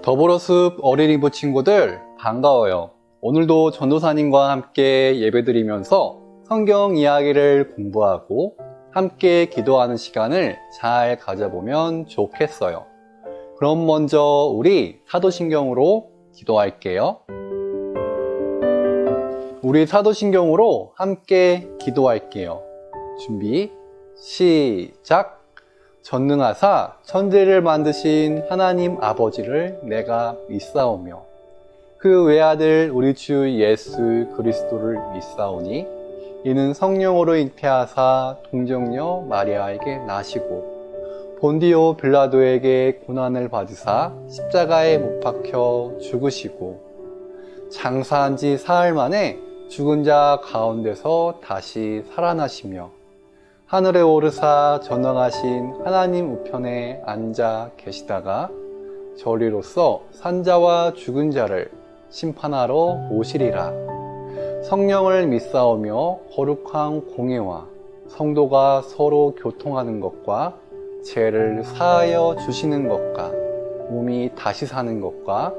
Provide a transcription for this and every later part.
더불어숲 어린이부 친구들 반가워요. 오늘도 전도사님과 함께 예배드리면서 성경 이야기를 공부하고 함께 기도하는 시간을 잘 가져보면 좋겠어요. 그럼 먼저 우리 사도신경으로 기도할게요. 우리 사도신경으로 함께 기도할게요. 준비 시작. 전능하사 천지를 만드신 하나님 아버지를 내가 믿사오며 그 외아들 우리 주 예수 그리스도를 믿사오니 이는 성령으로 잉태하사 동정녀 마리아에게 나시고 본디오 빌라도에게 고난을 받으사 십자가에 못 박혀 죽으시고 장사한 지 사흘 만에 죽은 자 가운데서 다시 살아나시며 하늘에 오르사 전능하신 하나님 우편에 앉아 계시다가 저리로서 산자와 죽은 자를 심판하러 오시리라. 성령을 믿사오며 거룩한 공예와 성도가 서로 교통하는 것과 죄를 사하여 주시는 것과 몸이 다시 사는 것과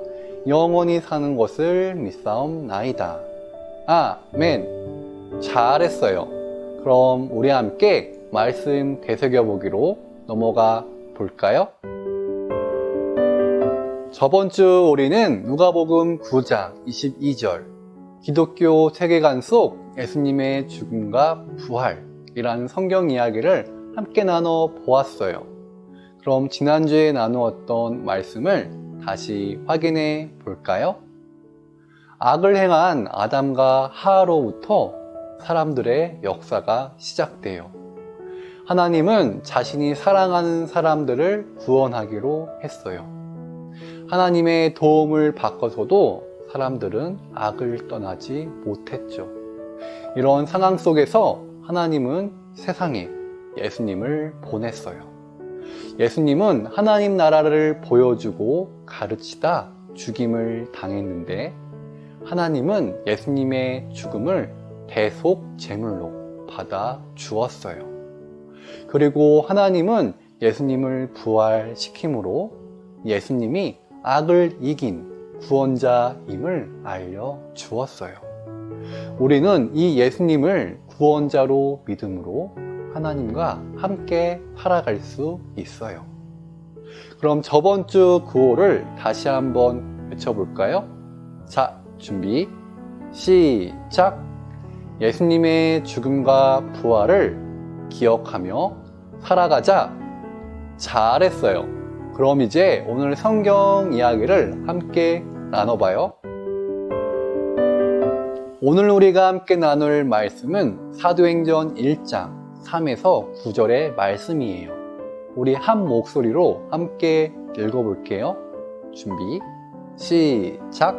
영원히 사는 것을 믿사옵나이다. 아멘. 잘했어요. 그럼 우리 함께 말씀 되새겨보기로 넘어가 볼까요? 저번 주 우리는 누가복음 9장 22절 기독교 세계관 속 예수님의 죽음과 부활이라는 성경 이야기를 함께 나눠 보았어요. 그럼 지난주에 나누었던 말씀을 다시 확인해 볼까요? 악을 행한 아담과 하와로부터 사람들의 역사가 시작돼요. 하나님은 자신이 사랑하는 사람들을 구원하기로 했어요. 하나님의 도움을 받고서도 사람들은 악을 떠나지 못했죠. 이런 상황 속에서 하나님은 세상에 예수님을 보냈어요. 예수님은 하나님 나라를 보여주고 가르치다 죽임을 당했는데 하나님은 예수님의 죽음을 대속 제물로 받아 주었어요. 그리고 하나님은 예수님을 부활시킴으로 예수님이 악을 이긴 구원자임을 알려 주었어요. 우리는 이 예수님을 구원자로 믿음으로 하나님과 함께 살아갈 수 있어요. 그럼 저번 주 구호를 다시 한번 외쳐볼까요? 자, 준비 시작. 예수님의 죽음과 부활을 기억하며 살아가자. 잘했어요. 그럼 이제 오늘 성경 이야기를 함께 나눠봐요. 오늘 우리가 함께 나눌 말씀은 사도행전 1장 3에서 9절의 말씀이에요. 우리 한 목소리로 함께 읽어볼게요. 준비 시작.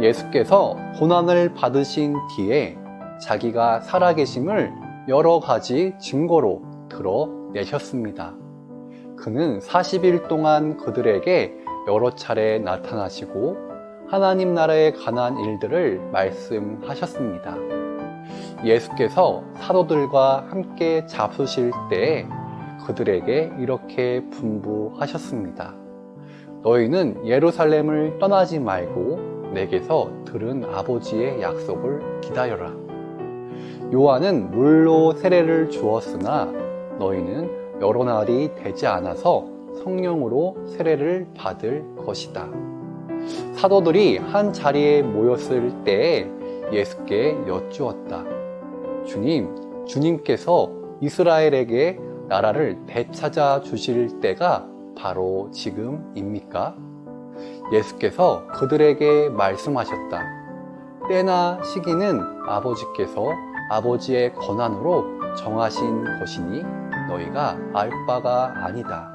예수께서 고난을 받으신 뒤에 자기가 살아계심을 여러 가지 증거로 드러내셨습니다. 그는 40일 동안 그들에게 여러 차례 나타나시고 하나님 나라에 관한 일들을 말씀하셨습니다. 예수께서 사도들과 함께 잡수실 때에 그들에게 이렇게 분부하셨습니다. 너희는 예루살렘을 떠나지 말고 내게서 들은 아버지의 약속을 기다려라. 요한은 물로 세례를 주었으나 너희는 여러 날이 되지 않아서 성령으로 세례를 받을 것이다. 사도들이 한 자리에 모였을 때에 예수께 여쭈었다. 주님께서 이스라엘에게 나라를 되찾아 주실 때가 바로 지금입니까? 예수께서 그들에게 말씀하셨다. 때나 시기는 아버지께서 아버지의 권한으로 정하신 것이니 너희가 알 바가 아니다.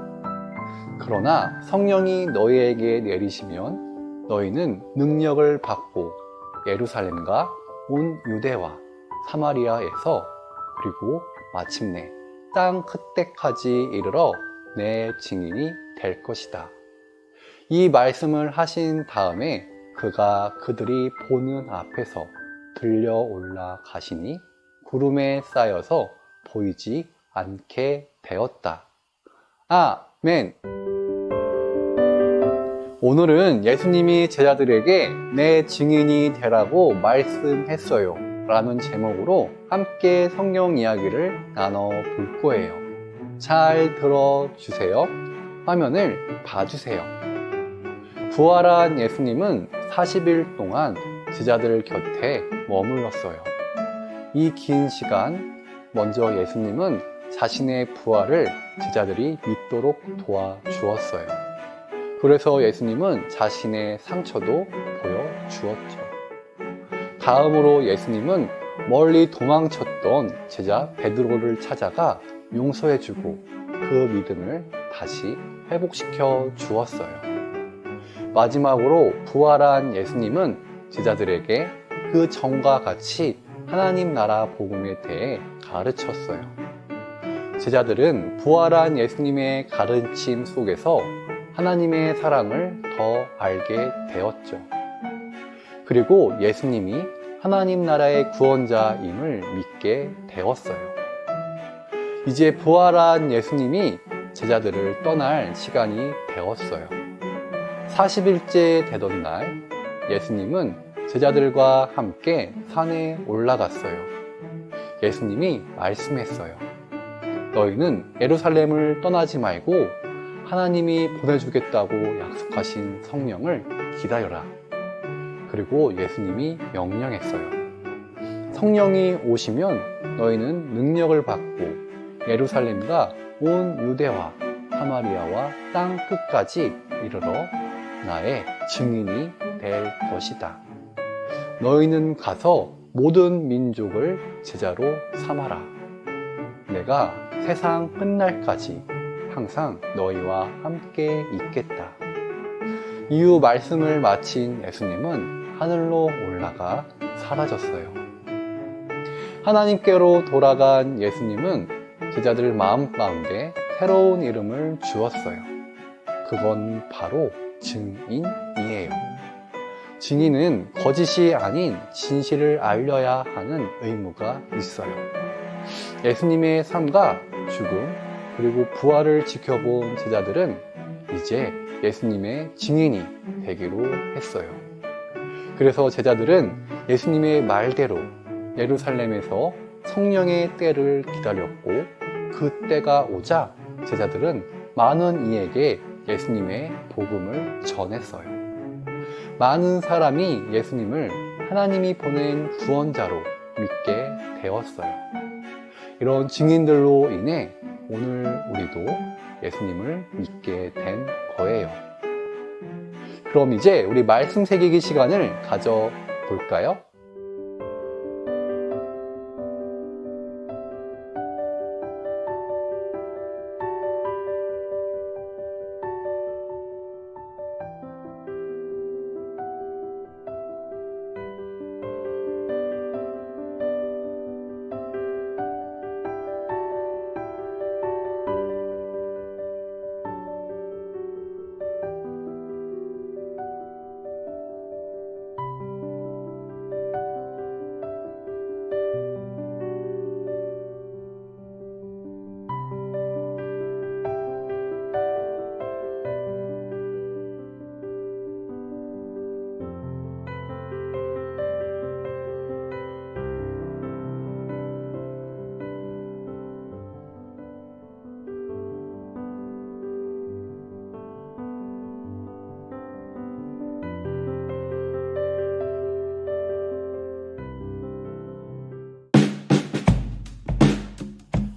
그러나 성령이 너희에게 내리시면 너희는 능력을 받고 예루살렘과 온 유대와 사마리아에서 그리고 마침내 땅 끝때까지 이르러 내 증인이 될 것이다. 이 말씀을 하신 다음에 그가 그들이 보는 앞에서 들려 올라가시니 구름에 쌓여서 보이지 않게 되었다. 아멘. 오늘은 예수님이 제자들에게 내 증인이 되라고 말씀했어요 라는 제목으로 함께 성경 이야기를 나눠볼 거예요. 잘 들어주세요. 화면을 봐주세요. 부활한 예수님은 40일 동안 제자들 곁에 머물렀어요. 이 긴 시간 먼저 예수님은 자신의 부활을 제자들이 믿도록 도와주었어요. 그래서 예수님은 자신의 상처도 보여주었죠. 다음으로 예수님은 멀리 도망쳤던 제자 베드로를 찾아가 용서해주고 그 믿음을 다시 회복시켜 주었어요. 마지막으로 부활한 예수님은 제자들에게 그 전과 같이 하나님 나라 복음에 대해 가르쳤어요. 제자들은 부활한 예수님의 가르침 속에서 하나님의 사랑을 더 알게 되었죠. 그리고 예수님이 하나님 나라의 구원자임을 믿게 되었어요. 이제 부활한 예수님이 제자들을 떠날 시간이 되었어요. 40일째 되던 날 예수님은 제자들과 함께 산에 올라갔어요. 예수님이 말씀했어요. 너희는 예루살렘을 떠나지 말고 하나님이 보내주겠다고 약속하신 성령을 기다려라. 그리고 예수님이 명령했어요. 성령이 오시면 너희는 능력을 받고 예루살렘과 온 유대와 사마리아와 땅 끝까지 이르러 나의 증인이 될 것이다. 너희는 가서 모든 민족을 제자로 삼아라. 내가 세상 끝날까지 항상 너희와 함께 있겠다. 이후 말씀을 마친 예수님은 하늘로 올라가 사라졌어요. 하나님께로 돌아간 예수님은 제자들 마음 가운데 새로운 이름을 주었어요. 그건 바로 증인이에요. 증인은 거짓이 아닌 진실을 알려야 하는 의무가 있어요. 예수님의 삶과 죽음 그리고 부활을 지켜본 제자들은 이제 예수님의 증인이 되기로 했어요. 그래서 제자들은 예수님의 말대로 예루살렘에서 성령의 때를 기다렸고 그 때가 오자 제자들은 많은 이에게 예수님의 복음을 전했어요. 많은 사람이 예수님을 하나님이 보낸 구원자로 믿게 되었어요. 이런 증인들로 인해 오늘 우리도 예수님을 믿게 된 거예요. 그럼 이제 우리 말씀 새기기 시간을 가져볼까요?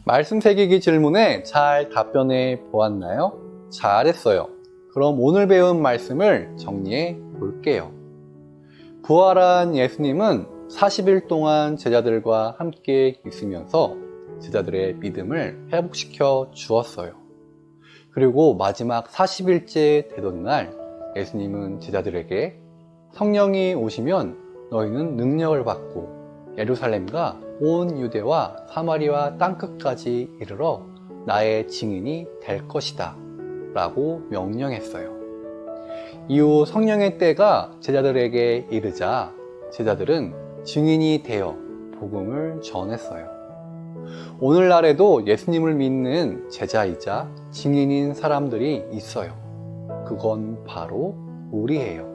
말씀 새기기 질문에 잘 답변해 보았나요? 잘했어요. 그럼 오늘 배운 말씀을 정리해 볼게요. 부활한 예수님은 40일 동안 제자들과 함께 있으면서 제자들의 믿음을 회복시켜 주었어요. 그리고 마지막 40일째 되던 날 예수님은 제자들에게 성령이 오시면 너희는 능력을 받고 예루살렘과 온 유대와 사마리아 땅끝까지 이르러 나의 증인이 될 것이다 라고 명령했어요. 이후 성령의 때가 제자들에게 이르자 제자들은 증인이 되어 복음을 전했어요. 오늘날에도 예수님을 믿는 제자이자 증인인 사람들이 있어요. 그건 바로 우리예요.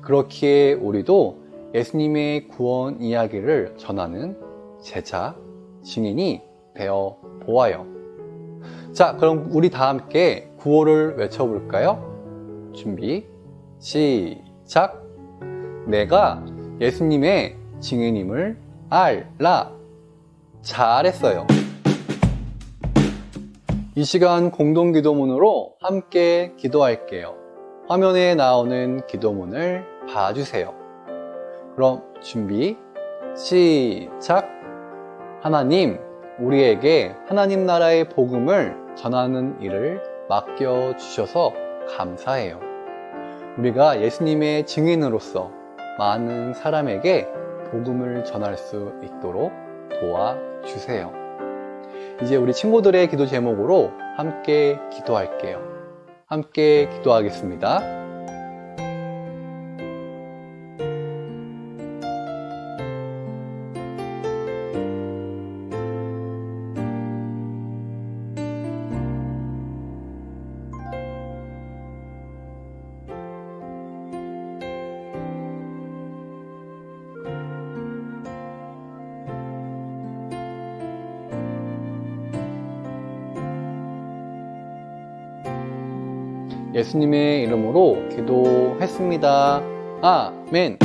그렇기에 우리도 예수님의 구원 이야기를 전하는 제자, 증인이 되어 보아요. 자, 그럼 우리 다 함께 구호를 외쳐볼까요? 준비, 시작! 내가 예수님의 증인임을 알라! 잘했어요. 이 시간 공동기도문으로 함께 기도할게요. 화면에 나오는 기도문을 봐주세요. 그럼 준비, 시작! 하나님, 우리에게 하나님 나라의 복음을 전하는 일을 맡겨주셔서 감사해요. 우리가 예수님의 증인으로서 많은 사람에게 복음을 전할 수 있도록 도와주세요. 이제 우리 친구들의 기도 제목으로 함께 기도할게요. 함께 기도하겠습니다. 예수님의 이름으로 기도했습니다. 아멘.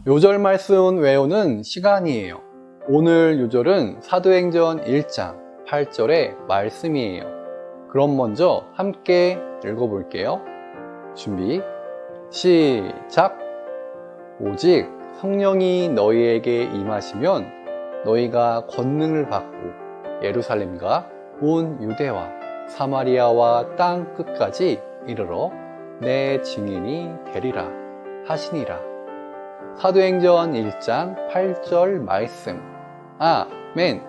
요절 말씀 외우는 시간이에요. 오늘 요절은 사도행전 1장 8절의 말씀이에요. 그럼 먼저 함께 읽어볼게요. 준비, 시작! 오직 성령이 너희에게 임하시면 너희가 권능을 받고 예루살렘과 온 유대와 사마리아와 땅 끝까지 이르러 내 증인이 되리라 하시니라. 사도행전 1장 8절 말씀. 아멘.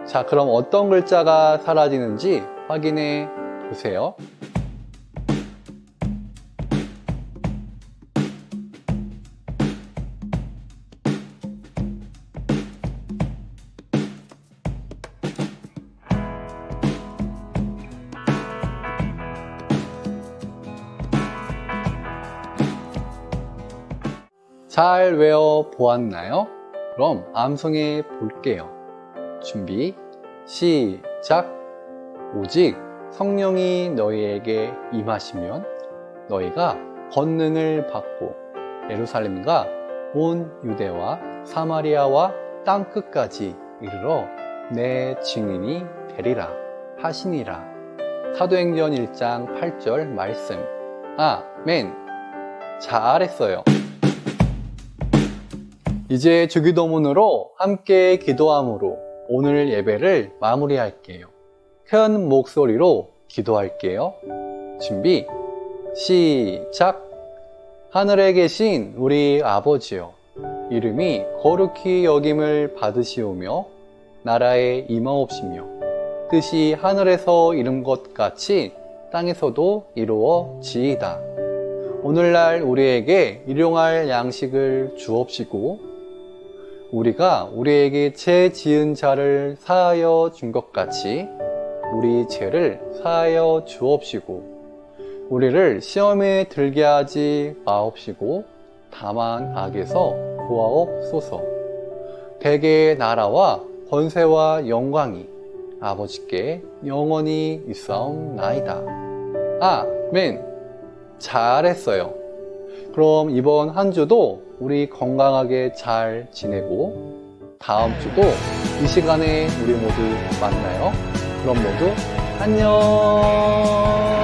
자, 그럼 어떤 글자가 사라지는지 확인해 보세요. 잘 외워 보았나요? 그럼 암송해 볼게요. 준비, 시작! 오직 성령이 너희에게 임하시면 너희가 권능을 받고 예루살렘과 온 유대와 사마리아와 땅 끝까지 이르러 내 증인이 되리라 하시니라. 사도행전 1장 8절 말씀. 아멘. 잘했어요. 이제 주기도문으로 함께 기도함으로 오늘 예배를 마무리할게요. 큰 목소리로 기도할게요. 준비, 시작! 하늘에 계신 우리 아버지여, 이름이 거룩히 여김을 받으시오며 나라에 임하옵시며 뜻이 하늘에서 이룬 것 같이 땅에서도 이루어지이다. 오늘날 우리에게 일용할 양식을 주옵시고 우리가 우리에게 죄 지은 자를 사하여 준 것 같이 우리 죄를 사하여 주옵시고 우리를 시험에 들게 하지 마옵시고 다만 악에서 구하옵소서. 대개의 나라와 권세와 영광이 아버지께 영원히 있사옵나이다. 아멘. 잘했어요. 그럼 이번 한 주도 우리 건강하게 잘 지내고 다음 주도 이 시간에 우리 모두 만나요. 그럼 모두 안녕.